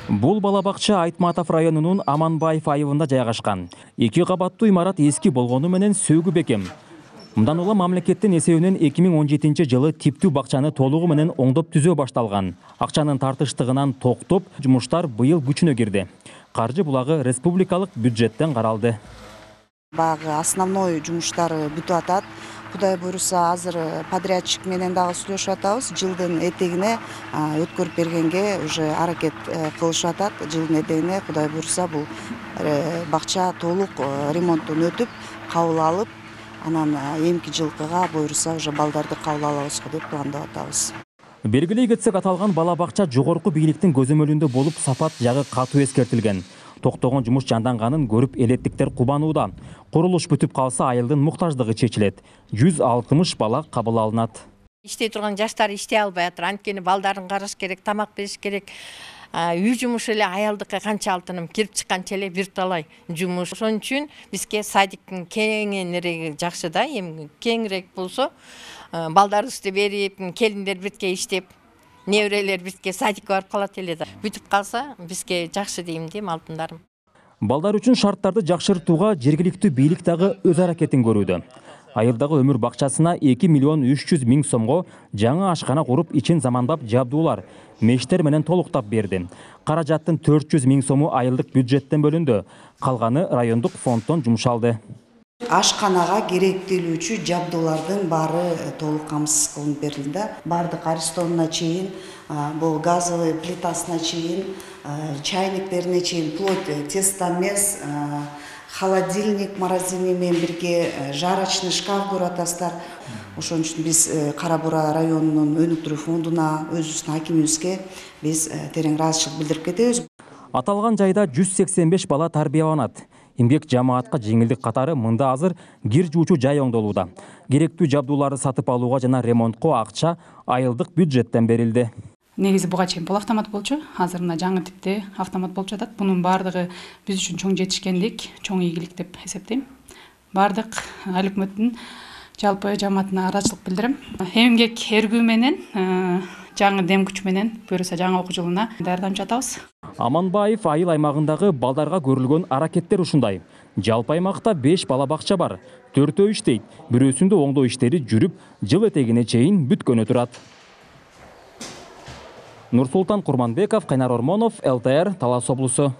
Бул балабакча Айтматов районунун Аманбаев айылында жайгашкан. 2 кабаттуу имарат эски болгону менен сөгү бекем. Мындан улам мамлекеттин эсебинен 2017 жылы типтүү бакчаны толугу менен оңдоп түзөө башталган. Акчанын тартыштыгынан токтоп, жумуштар быйыл күчүнө кирди. Каржы булагы республикалык бюджеттен каралды. Багы основной жумуштары бүтүп атат. Кудай буйруса, азыр подрядчик менен дагы сүйлөшүп атабыз. Жылдын этегине өткөрүп бергенге уже аракет кылышып атат. Жылдын этегине Кудай буйруса бул бакча толук ремонттон өтүп, кабыл алып, анан эмки жылкыга буйруса уже балдарды кабыл алабызго деп пландап атабыз. Белгилей кетсек, аталган бала бакча жогорку бийликтин көзөмөлүндө болуп, сапат жагы катуу эскертилген. Токтогон жумуш жанданганын көрүп элеттиктер кубанууда. Курулуш бүтүп калса айылдын муктаждыгы чечилет. 160 бала кабыл алынат. Иштей турган жаштар иштей албай атыр. Анткени балдарын караш керек, тамак бериш керек. Үй жумушу эле аялдыкка канча алтыным кирип чыкканча эле бир талай жумуш. Ошон үчүн бизге садиктин кеңиреги жакшы да, эми кеңирээк болсо балдарыбызды берип, келиндер бирге иштеп, неберелер бирге садикке барып калат эле да. Бүтүп калса бизге жакшы дейм алтындарым. Балдар үчүн шарттарды жакшыртууга жергиликтүү бийлик дагы өз аракетин көрүүдө. Айылдагы өмүр бакчасына 2 миллион 300 миң сомго жаңы ашкана куруп, ичин замандап жабдуулар, мештер менен толуктап берди. Каражаттын 400 миң сому айылдык бюджеттен бөлүндү. Калганы райондук фонддон жумшалды. Ашканага керектелүүчү жабдуулардын баары толук камсыз кылынып берилди. Бардык арестонуна чейин, бул газовый плитасына чейин, чайниктерине чейин, вплоть тестомес, холодильник, морозильник менен бирге жарочный шкаф көрүп атасыздар. Ошон үчүн биз Кара Бура районунун өнүктүрүү фондуна, өзүбүздүн акимибизге биз терең ыраазычылык билдирип кетебиз. Аталган жайда 185 бала тарбияланат. Эмгек жамаатка жеңилдик катары мында азыр кир жуучу жай оңдолууда. Керектүү жабдууларды сатып алууга жана ремонтко акча айылдык бюджеттен берилди. Негизи буга чейин бул автомат болчу, азыр мына жаңы типте автомат болуп жатат. Бунун баардыгы биз үчүн чоң жетишкендик, чоң ийгилик деп эсептейм. Баардык айыл өкмөттүн жалпы жамаатына ыраазычылык билдирем. Эмгек эргүү менен, жаңы дем күч менен буюрса жаңы окуу жылына даярданып жатабыз. Аманбаев айыл аймагындагы балдарга көрүлгөн аракеттер ушундай. Жалпы аймакта 5 бала бакча бар. 4-өө иштейт. Бирөөсүндө оңдоо иштери жүрүп, жыл этегине чейин бүткөнү турат. Нурсултан Курманбеков, Кайнар Ормонов, ЛТР, Талас облусу.